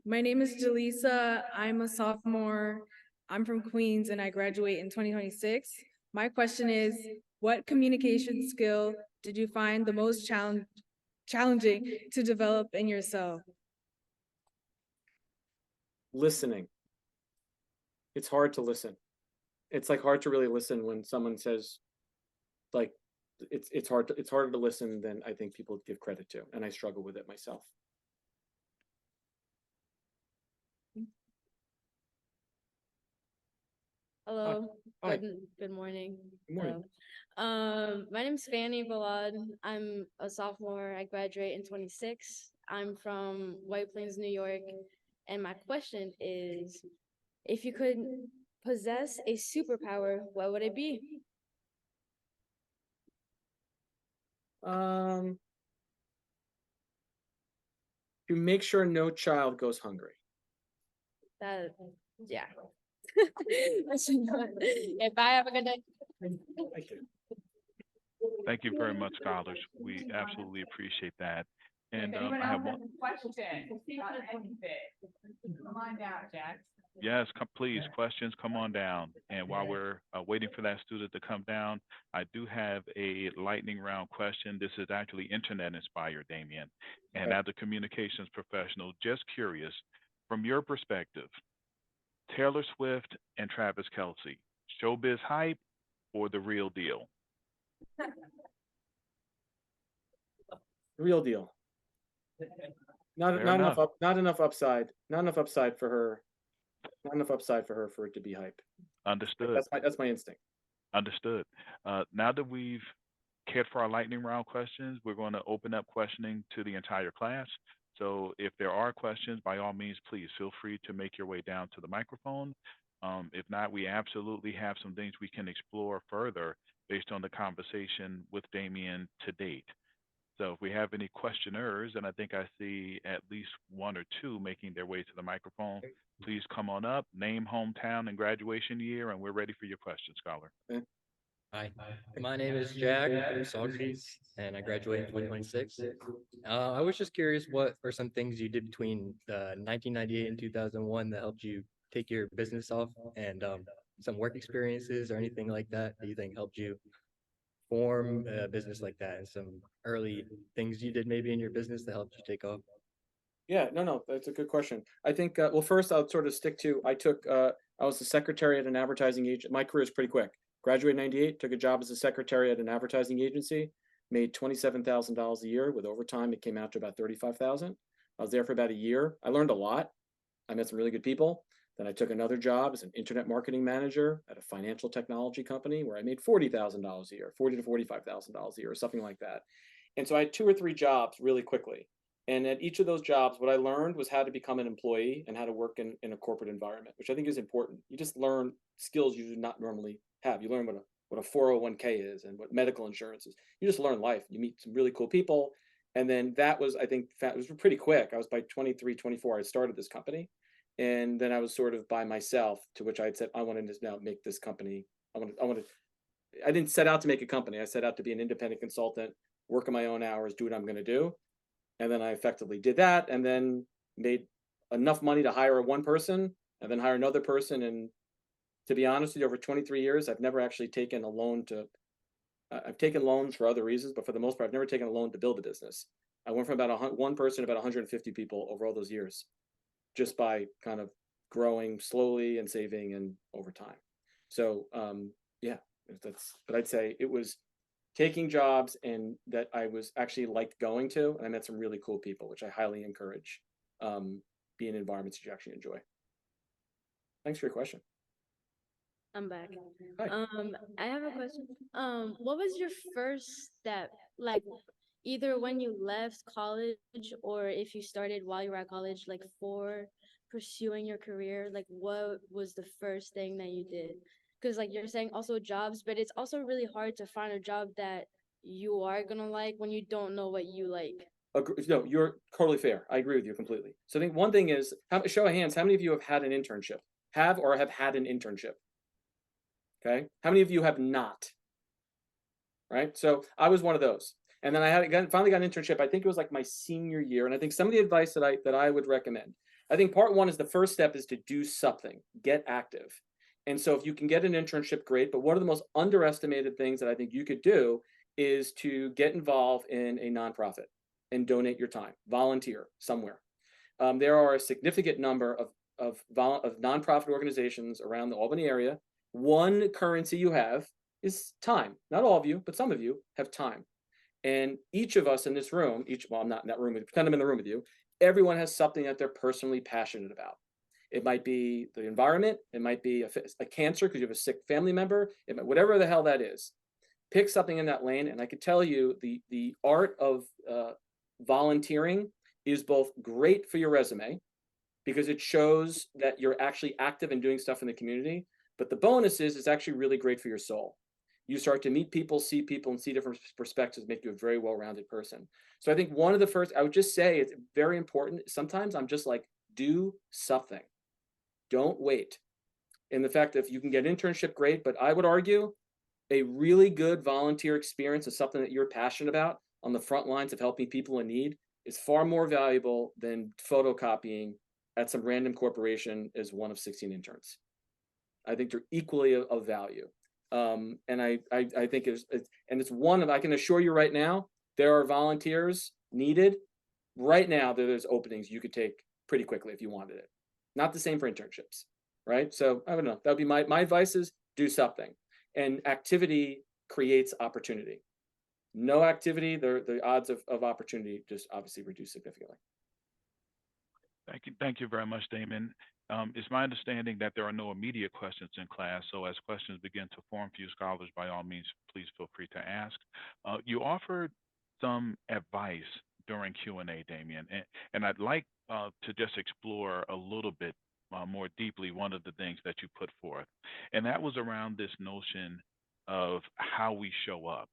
My name is Jaleesa. I'm a sophomore. I'm from Queens and I graduate in 2026. My question is, what communication skill did you find the most challenging to develop in yourself? Listening. It's hard to listen. It's like hard to really listen when someone says, like, it's harder to listen than I think people give credit to, and I struggle with it myself. Hello. Hi. Good morning. Good morning. My name's Fanny Balad. I'm a sophomore. I graduate in 26. I'm from White Plains, New York. And my question is, if you could possess a superpower, what would it be? To make sure no child goes hungry. Yeah. If I have a good day. Thank you. Thank you very much, scholars. We absolutely appreciate that. And If anyone I have else one. has a question, come on down, Jack. Yes, please, questions, come on down. And while we're waiting for that student to come down, I do have a lightning round question. This is actually internet inspired, Damien. And as a communications professional, just curious, from your perspective, Taylor Swift and Travis Kelce, showbiz hype or the real deal? Real deal. Not Fair not enough enough. not enough upside. Not enough upside for her. Not enough upside for her for it to be hype. Understood. That's my instinct. Understood. Now that we've cared for our lightning round questions, we're going to open up questioning to the entire class. So if there are questions, by all means, please feel free to make your way down to the microphone. If not, we absolutely have some things we can explore further based on the conversation with Damien to date. So if we have any questioners, and I think I see at least one or two making their way to the microphone, please come on up, name, hometown, and graduation year, and we're ready for your question, Scholar. Hi, my name is Jack from Socrates, and I graduated in 2026. I was just curious, what are some things you did between 1998 and 2001 that helped you take your business off, and some work experiences or anything like that that you think helped you form a business like that, and some early things you did maybe in your business that helped you take off? Yeah, no, that's a good question. I think, well, first I'll sort of stick to, I was the secretary at an advertising agent. My career is pretty quick. Graduated in 98, took a job as a secretary at an advertising agency, made $27,000 a year. With overtime, it came out to about 35,000. I was there for about a year. I learned a lot. I met some really good people. Then I took another job as an internet marketing manager at a financial technology company where I made $40,000 a year, $40 to $45,000 a year, or something like that. And so I had 2 or 3 jobs really quickly. And at each of those jobs, what I learned was how to become an employee and how to work in a corporate environment, which I think is important. You just learn skills you do not normally have. You learn what a 401k is and what medical insurance is. You just learn life. You meet some really cool people. And then that was, I think, it was pretty quick. I was by 23, 24, I started this company. And then I was sort of by myself, to which I had said, I wanted to now make this company. I didn't set out to make a company. I set out to be an independent consultant, work on my own hours, do what I'm going to do. And then I effectively did that, and then made enough money to hire one person and then hire another person. And to be honest with you, over 23 years, I've never actually taken a loan I've taken loans for other reasons, but for the most part, I've never taken a loan to build a business. I went from about one person to about 150 people over all those years, just by kind of growing slowly and saving and over time. So yeah, but I'd say it was taking jobs and that I was actually liked going to, and I met some really cool people, which I highly encourage. Be in environments you actually enjoy. Thanks for your question. I'm back. Hi. I have a question. What was your first step? Like, either when you left college or if you started while you were at college, like for pursuing your career, like what was the first thing that you did? Because like you're saying also jobs, but it's also really hard to find a job that you are gonna like when you don't know what you like. No, you're totally fair. I agree with you completely. So I think one thing is, show of hands, how many of you have had an internship? Have or have had an internship? Okay. How many of you have not? Right. So I was one of those. And then finally got an internship. I think it was like my senior year. And I think some of the advice that I would recommend, I think part one is the first step is to do something, get active. And so if you can get an internship, great. But one of the most underestimated things that I think you could do is to get involved in a nonprofit and donate your time, volunteer somewhere. There are a significant number of nonprofit organizations around the Albany area. One currency you have is time. Not all of you, but some of you have time. And each of us in this room, well, I'm not in that room, pretend I'm in the room with you. Everyone has something that they're personally passionate about. It might be the environment. It might be a cancer because you have a sick family member. Whatever the hell that is, pick something in that lane. And I could tell you the art of volunteering is both great for your resume because it shows that you're actually active and doing stuff in the community. But the bonus is it's actually really great for your soul. You start to meet people, see people, and see different perspectives, make you a very well-rounded person. So I think one of the first, I would just say it's very important. Sometimes I'm just like, do something. Don't wait. And the fact that if you can get an internship, great. But I would argue a really good volunteer experience is something that you're passionate about on the front lines of helping people in need is far more valuable than photocopying at some random corporation as one of 16 interns. I think they're equally of value. And I think it's one of, I can assure you right now, there are volunteers needed right now. There's openings you could take pretty quickly if you wanted it. Not the same for internships, right? So I don't know. That would be my advice is do something. And activity creates opportunity. No activity, the odds of opportunity just obviously reduce significantly. Thank you very much, Damon. It's my understanding that there are no immediate questions in class, so as questions begin to form for you scholars, by all means, please feel free to ask. You offered some advice during Q&A, Damien, and I'd like to just explore a little bit more deeply one of the things that you put forth, and that was around this notion of how we show up.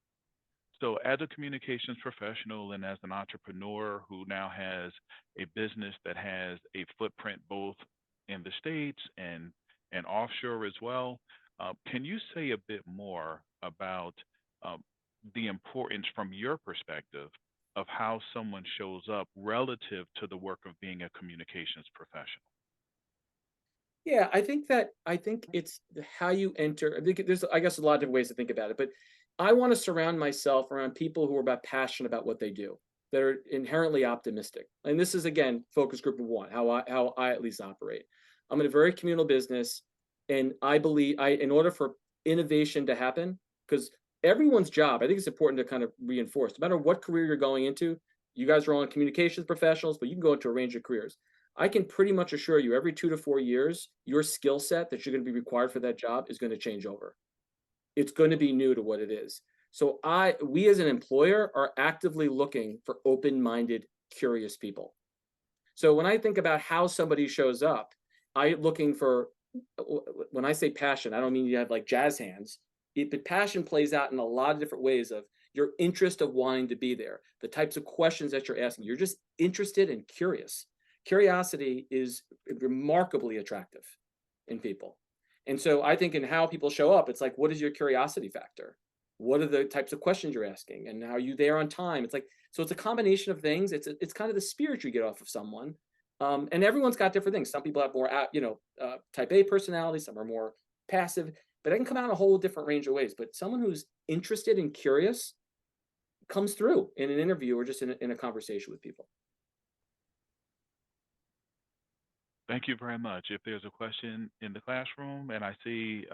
So, as a communications professional and as an entrepreneur who now has a business that has a footprint both in the States and offshore as well, can you say a bit more about um, the importance from your perspective of how someone shows up relative to the work of being a communications professional? Yeah, I think it's how you enter. I think there's, I guess, a lot of different ways to think about it, but I want to surround myself around people who are passionate about what they do, that are inherently optimistic. And this is again focus group of one, how I at least operate. I'm in a very communal business, and I believe in order for innovation to happen, because everyone's job, I think it's important to kind of reinforce, no matter what career you're going into, you guys are all communications professionals, but you can go into a range of careers. I can pretty much assure you every 2 to 4 years, your skill set that you're going to be required for that job is going to change over. It's going to be new to what it is. So we as an employer are actively looking for open-minded, curious people. So when I think about how somebody shows up, I'm looking for, when I say passion, I don't mean you have like jazz hands. But passion plays out in a lot of different ways of your interest of wanting to be there, the types of questions that you're asking. You're just interested and curious. Curiosity is remarkably attractive in people. And so I think in how people show up, it's like, what is your curiosity factor? What are the types of questions you're asking? And are you there on time? It's like, so it's a combination of things. It's kind of the spirit you get off of someone. And everyone's got different things. Some people have more, type A personality. Some are more passive, but it can come out in a whole different range of ways. But someone who's interested and curious comes through in an interview or just in a conversation with people. Thank you very much. If there's a question in the classroom, and I see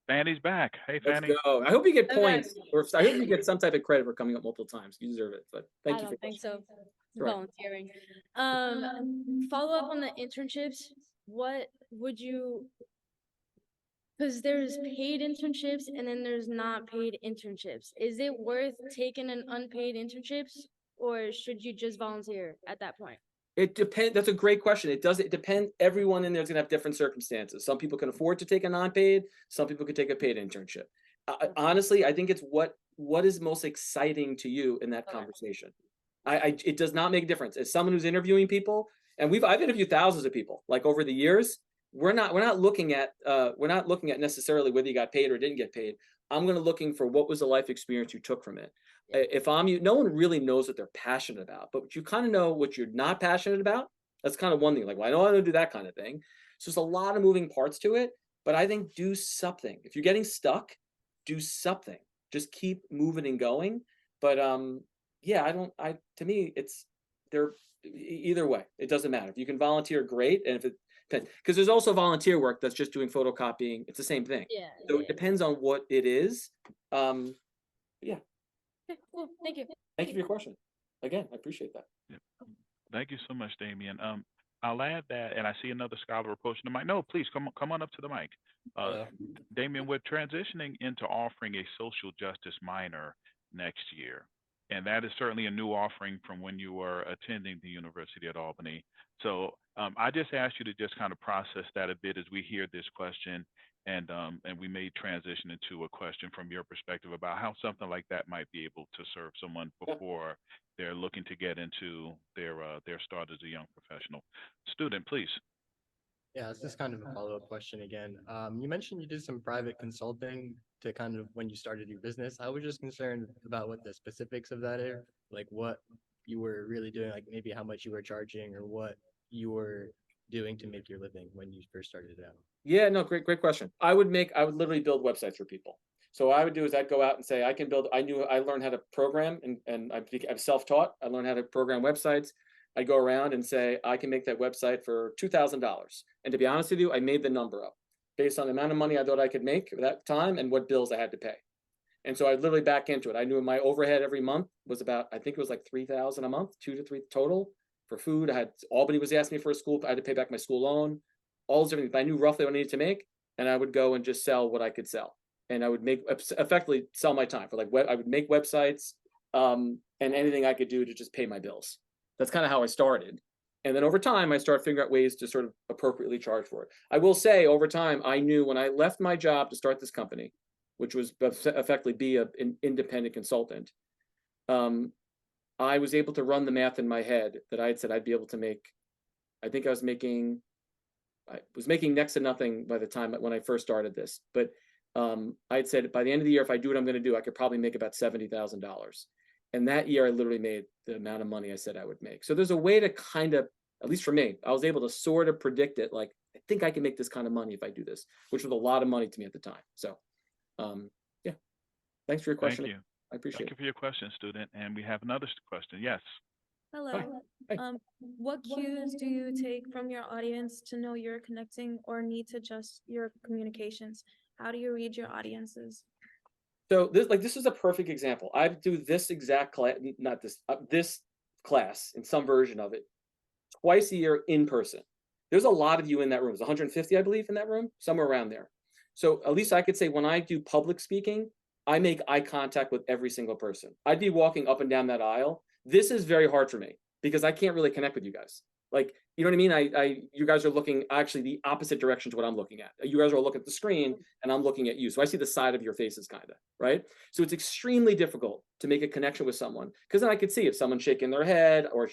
Fanny's back. Hey, Let's Fanny. go. I hope you get Okay. points, or I hope you get some type of credit for coming up multiple times. You deserve it. But thank I you for don't think so. Right. Volunteering. Follow up on the internships. What would you, because there's paid internships and then there's not paid internships. Is it worth taking an unpaid internships, or should you just volunteer at that point? It depends. That's a great question. It depend. Everyone in there is going to have different circumstances. Some people can afford to take a non-paid. Some people could take a paid internship. Honestly, I think it's what is most exciting to you in that conversation. It does not make a difference. As someone who's interviewing people, and I've interviewed thousands of people, like over the years, we're not looking at necessarily whether you got paid or didn't get paid. I'm going to looking for what was the life experience you took from it. If I'm you, no one really knows what they're passionate about, but you kind of know what you're not passionate about. That's kind of one thing. Like, well, I know I don't do that kind of thing. So there's a lot of moving parts to it, but I think do something. If you're getting stuck, do something. Just keep moving and going. But yeah, to me, it's they're either way. It doesn't matter. If you can volunteer, great. And if it depends, because there's also volunteer work that's just doing photocopying. It's the same thing. Yeah. So it depends on what it is. Yeah. Okay, cool. Thank you. Thank you for your question. Again, I appreciate that. Yeah. Thank you so much, Damien. I'll add that, and I see another scholar approaching the mic. No, please come on up to the mic. Damien, we're transitioning into offering a social justice minor next year, and that is certainly a new offering from when you were attending the University at Albany. So I just asked you to just kind of process that a bit as we hear this question, and we may transition into a question from your perspective about how something like that might be able to serve someone before they're looking to get into their start as a young professional. Student, please. Yeah, it's just kind of a follow-up question again. You mentioned you did some private consulting to kind of when you started your business. I was just concerned about what the specifics of that are, like what you were really doing, like maybe how much you were charging or what you were doing to make your living when you first started out? Yeah, no, great question. I would literally build websites for people. So what I would do is I'd go out and say, I learned how to program, and I'm self-taught. I learned how to program websites. I'd go around and say, I can make that website for $2,000. And to be honest with you, I made the number up based on the amount of money I thought I could make at that time and what bills I had to pay. And so I'd literally back into it. I knew my overhead every month was about, I think it was like 3,000 a month, 2 to 3 total for food. Albany was asking me for a school. I had to pay back my school loan, all those different things. But I knew roughly what I needed to make, and I would go and just sell what I could sell. And I would effectively sell my time for I would make websites, and anything I could do to just pay my bills. That's kind of how I started. And then over time, I started figuring out ways to sort of appropriately charge for it. I will say over time, I knew when I left my job to start this company, which was effectively be an independent consultant, I was able to run the math in my head that I had said I'd be able to make. I think I was making next to nothing by the time when I first started this, but I had said by the end of the year, if I do what I'm going to do, I could probably make about $70,000. And that year, I literally made the amount of money I said I would make. So there's a way to kind of, at least for me, I was able to sort of predict it. Like, I think I can make this kind of money if I do this, which was a lot of money to me at the time. So, yeah. Thanks for your question. Thank you. I appreciate Thank you for your question, student. And we have another question. Yes. Hello. Hi. What cues do you take from your audience to know you're connecting or need to adjust your communications? How do you read your audiences? So this is a perfect example. I do this exact class, not this, this class in some version of it twice a year in person. There's a lot of you in that room. There's 150, I believe, in that room, somewhere around there. So at least I could say when I do public speaking, I make eye contact with every single person. I'd be walking up and down that aisle. This is very hard for me because I can't really connect with you guys. Like, you know what I mean? You guys are looking actually the opposite direction to what I'm looking at. You guys are looking at the screen and I'm looking at you. So I see the side of your faces kind of, right? So it's extremely difficult to make a connection with someone because then I could see if someone's shaking their head or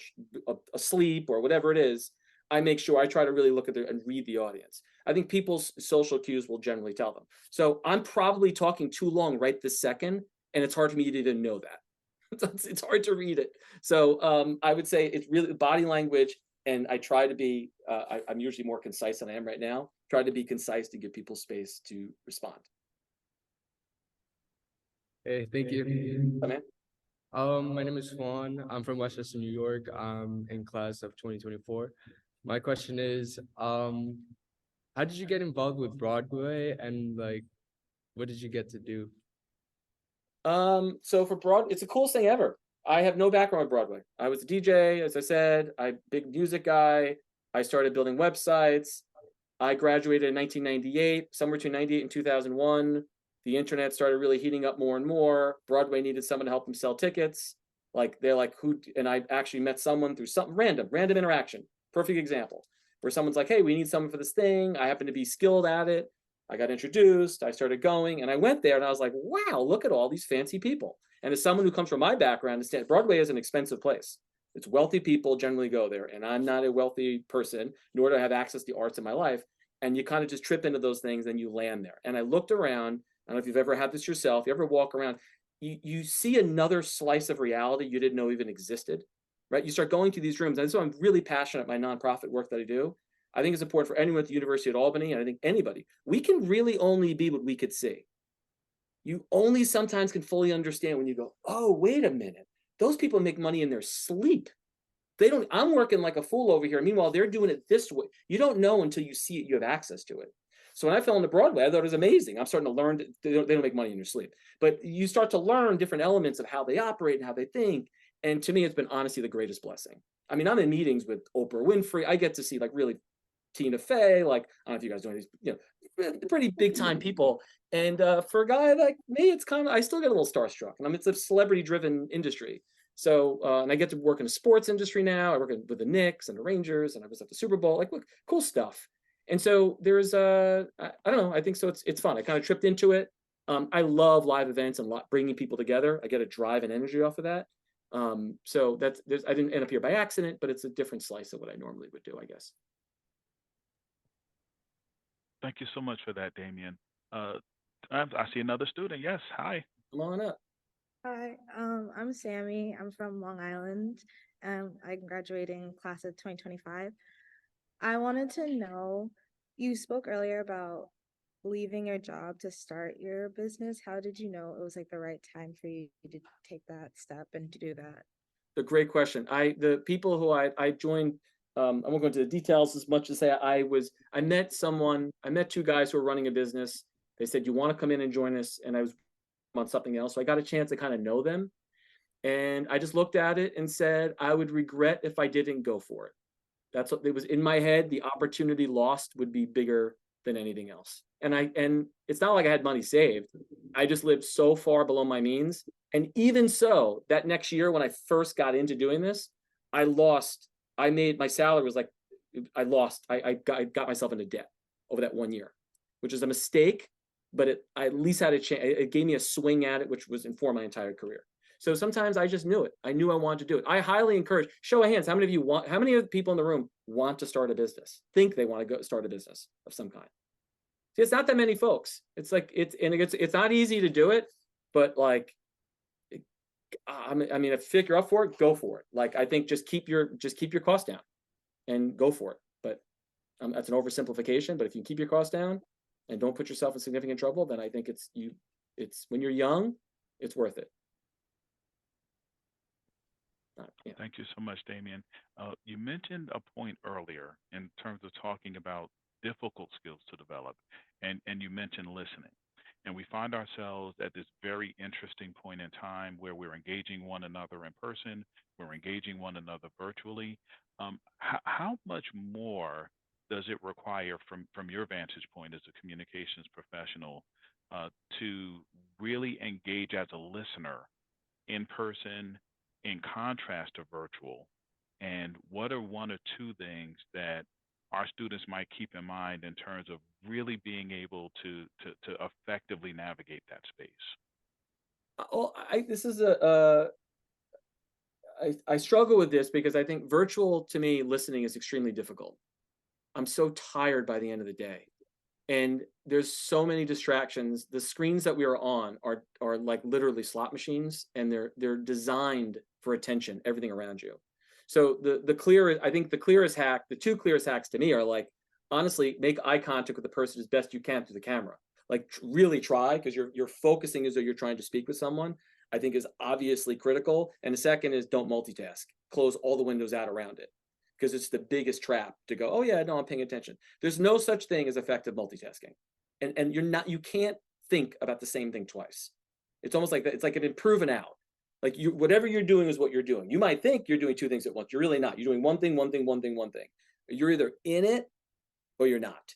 asleep or whatever it is. I make sure I try to really look at and read the audience. I think people's social cues will generally tell them. So I'm probably talking too long right this second, and it's hard for me to even know that. It's hard to read it. So I would say it's really body language, and I try to be, I'm usually more concise than I am right now, try to be concise to give people space to respond. Hey, thank you. Hi, man. My name is Juan. I'm from Westchester, New York. I'm in class of 2024. My question is, how did you get involved with Broadway and like, what did you get to do? So for it's the coolest thing ever. I have no background with Broadway. I was a DJ, as I said, I'm a big music guy. I started building websites. I graduated in 1998, somewhere between 98 and 2001. The internet started really heating up more and more. Broadway needed someone to help them sell tickets. Like they're like, who? And I actually met someone through something random interaction. Perfect example where someone's like, hey, we need someone for this thing. I happen to be skilled at it. I got introduced. I started going, and I went there, and I was like, wow, look at all these fancy people. And as someone who comes from my background, Broadway is an expensive place. It's wealthy people generally go there, and I'm not a wealthy person, nor do I have access to the arts in my life. And you kind of just trip into those things, and you land there. And I looked around. I don't know if you've ever had this yourself. You ever walk around, you see another slice of reality you didn't know even existed, right? You start going to these rooms, and so I'm really passionate about my nonprofit work that I do. I think it's important for anyone at the University of Albany, and I think anybody, we can really only be what we could see. You only sometimes can fully understand when you go, oh, wait a minute. Those people make money in their sleep. I'm working like a fool over here. Meanwhile, they're doing it this way. You don't know until you see it, you have access to it. So when I fell into Broadway, I thought it was amazing. I'm starting to learn they don't make money in your sleep. But you start to learn different elements of how they operate and how they think. And to me, it's been honestly the greatest blessing. I mean, I'm in meetings with Oprah Winfrey. I get to see like really Tina Fey, like, I don't know if you guys know these, pretty big time people. And for a guy like me, it's kind of, I still get a little starstruck. And it's a celebrity driven industry. So, and I get to work in the sports industry now. I work with the Knicks and the Rangers, and I was at the Super Bowl, like, look, cool stuff. And so there's, I don't know, I think so it's fun. I kind of tripped into it. I love live events and bringing people together. I get a drive and energy off of that. So I didn't end up here by accident, but it's a different slice of what I normally would do, I guess. Thank you so much for that, Damian. I see another student. Yes, hi. Come on up. Hi, I'm Sammy. I'm from Long Island. I'm graduating class of 2025. I wanted to know, you spoke earlier about leaving your job to start your business. How did you know it was like the right time for you to take that step and to do that? A great question. The people who I joined, I won't go into the details as much as say I met two guys who were running a business. They said, you want to come in and join us? And I was on something else. So I got a chance to kind of know them. And I just looked at it and said, I would regret if I didn't go for it. That's what it was in my head. The opportunity lost would be bigger than anything else. And it's not like I had money saved. I just lived so far below my means. And even so, that next year when I first got into doing this, I lost. I made my salary was like I lost. I got myself into debt over that 1 year, which is a mistake. But I at least had a chance. It gave me a swing at it, which was informed my entire career. So sometimes I just knew it. I knew I wanted to do it. I highly encourage, show of hands, how many of the people in the room want to start a business, think they want to go start a business of some kind? See, it's not that many folks. It's like, it's not easy to do it, but like, I mean, if you're up for it, go for it. Like, I think just keep your costs down and go for it. But that's an oversimplification, but if you keep your costs down and don't put yourself in significant trouble, then I think it's when you're young, it's worth it. Yeah. Thank you so much, Damian. You mentioned a point earlier in terms of talking about difficult skills to develop, and you mentioned listening. And we find ourselves at this very interesting point in time where we're engaging one another in person, we're engaging one another virtually. How much more does it require from your vantage point as a communications professional to really engage as a listener in person in contrast to virtual? And what are one or two things that our students might keep in mind in terms of really being able to effectively navigate that space? This is I struggle with this because I think virtual to me listening is extremely difficult. I'm so tired by the end of the day. And there's so many distractions. The screens that we are on are like literally slot machines, and they're designed for attention, everything around you. So I think the two clearest hacks to me are like, honestly, make eye contact with the person as best you can through the camera. Like really try, because you're focusing as though you're trying to speak with someone, I think is obviously critical. And the second is don't multitask. Close all the windows out around it, because it's the biggest trap to go, oh yeah, no, I'm paying attention. There's no such thing as effective multitasking. And you can't think about the same thing twice. It's almost like that. It's like it been proven out. Like whatever you're doing is what you're doing. You might think you're doing two things at once. You're really not. You're doing one thing, one thing, one thing, one thing. You're either in it or you're not.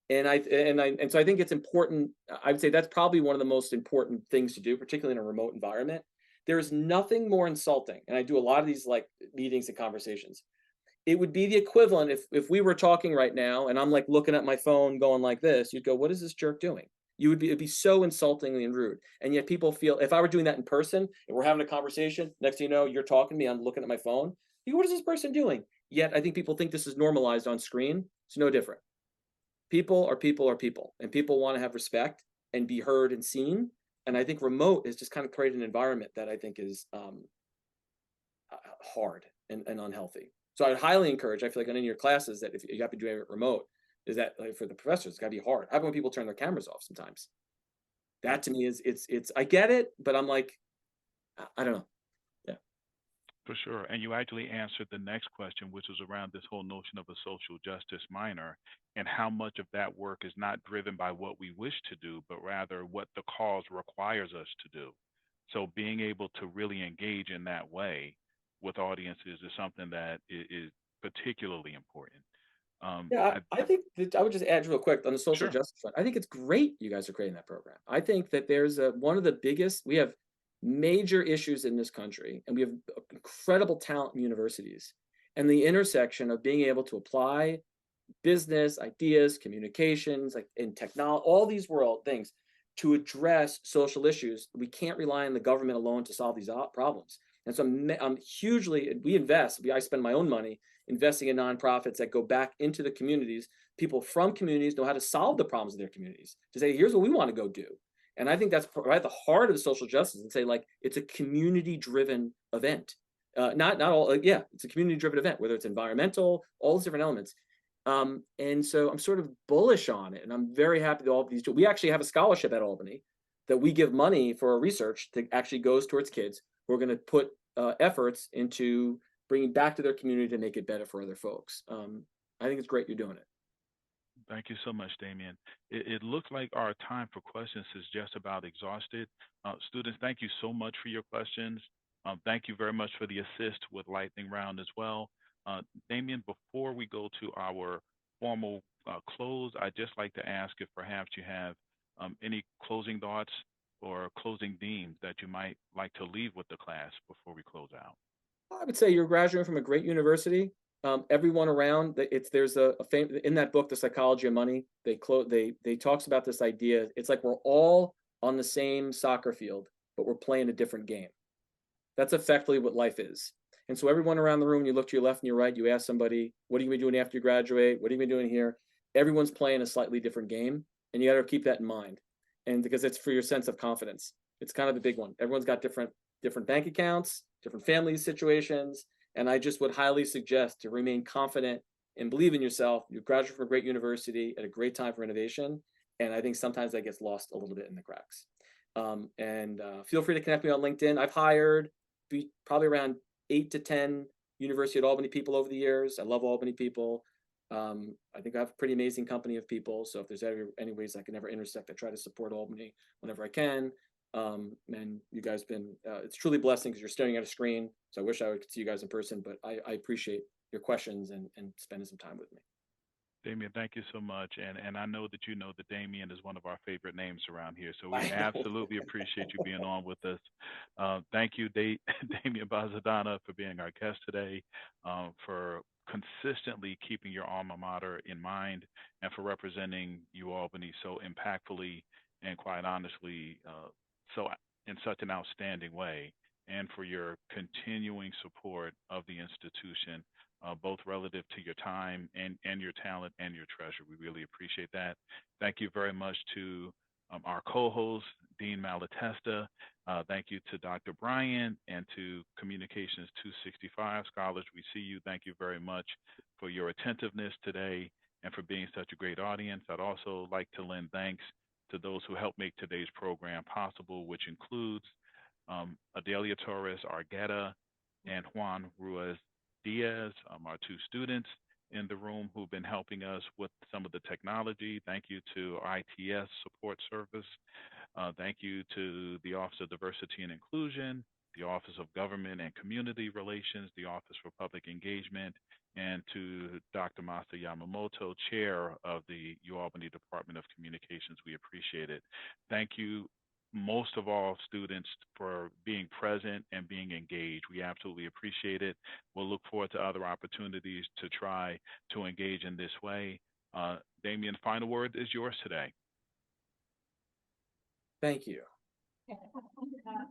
And so I think it's important. I would say that's probably one of the most important things to do, particularly in a remote environment. There is nothing more insulting. And I do a lot of these like meetings and conversations. It would be the equivalent if we were talking right now and I'm like looking at my phone going like this, you'd go, what is this jerk doing? It'd be so insultingly and rude. And yet people feel, if I were doing that in person and we're having a conversation, next thing you know, you're talking to me, I'm looking at my phone. What is this person doing? Yet I think people think this is normalized on screen. It's no different. People are people are people, and people want to have respect and be heard and seen. And I think remote has just kind of created an environment that I think is hard and unhealthy. So I would highly encourage, I feel like in your classes, that if you have to do it remote, is that like for the professors, it's gotta be hard. How about when people turn their cameras off sometimes? That to me is it's I get it, but I'm like, I don't know. Yeah. For sure. And you actually answered the next question, which was around this whole notion of a social justice minor and how much of that work is not driven by what we wish to do, but rather what the cause requires us to do. So being able to really engage in that way with audiences is something that is particularly important. Yeah, I think that I would just add real quick on the social Sure. justice front. I think it's great you guys are creating that program. I think that there's one of the biggest, we have major issues in this country, and we have incredible talent in universities. And the intersection of being able to apply business ideas, communications, like in technology, all these world things to address social issues. We can't rely on the government alone to solve these problems. And so I'm hugely, I spend my own money investing in nonprofits that go back into the communities. People from communities know how to solve the problems of their communities, to say, here's what we want to go do. And I think that's right at the heart of the social justice, and say like it's a community-driven event. Not all, yeah, it's a community-driven event, whether it's environmental, all those different elements. And so I'm sort of bullish on it, and I'm very happy that Albany's doing. We actually have a scholarship at Albany that we give money for our research that actually goes towards kids who are going to put efforts into bringing back to their community to make it better for other folks. I think it's great you're doing it. Thank you so much, Damian. It looks like our time for questions is just about exhausted. Students, thank you so much for your questions. Thank you very much for the assist with lightning round as well. Damian, before we go to our formal close, I'd just like to ask if perhaps you have any closing thoughts or closing themes that you might like to leave with the class before we close out. I would say you're graduating from a great university. Everyone around, there's a in that book, The Psychology of Money. They talks about this idea. It's like we're all on the same soccer field, but we're playing a different game. That's effectively what life is. And so everyone around the room, you look to your left and your right, you ask somebody, what are you going to be doing after you graduate? What are you going to be doing here? Everyone's playing a slightly different game, and you got to keep that in mind. And because it's for your sense of confidence. It's kind of the big one. Everyone's got different bank accounts, different family situations. And I just would highly suggest to remain confident and believe in yourself. You graduate from a great university at a great time for innovation. And I think sometimes that gets lost a little bit in the cracks. Feel free to connect me on LinkedIn. I've hired probably around 8 to 10 University at Albany people over the years. I love Albany people. I think I have a pretty amazing company of people. So if there's any ways I can ever intersect, I try to support Albany whenever I can. And you guys been, it's truly a blessing because you're staring at a screen. So I wish I could see you guys in person, but I appreciate your questions and spending some time with me. Damian, thank you so much. And I know that you know that Damian is one of our favorite names around here. So we absolutely appreciate you being on with us. Thank you, Damian Bazadona, for being our guest today, for consistently keeping your alma mater in mind, and for representing UAlbany so impactfully and quite honestly, so in such an outstanding way, and for your continuing support of the institution, both relative to your time and your talent and your treasure. We really appreciate that. Thank you very much to our co-host, Dean Malatesta. Thank you to Dr. Bryant and to Communications 265 Scholars. We see you. Thank you very much for your attentiveness today and for being such a great audience. I'd also like to lend thanks to those who helped make today's program possible, which includes Adelia Torres Argueta and Juan Ruiz Diaz, our two students in the room who've been helping us with some of the technology. Thank you to ITS Support Service. Thank you to the Office of Diversity and Inclusion, the Office of Government and Community Relations, the Office for Public Engagement, and to Dr. Masa Yamamoto, Chair of the UAlbany Department of Communications. We appreciate it. Thank you, most of all, students, for being present and being engaged. We absolutely appreciate it. We'll look forward to other opportunities to try to engage in this way. Damian, final word is yours today. Thank you.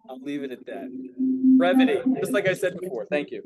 I'll leave it at that. Brevity, just like I said before. Thank you.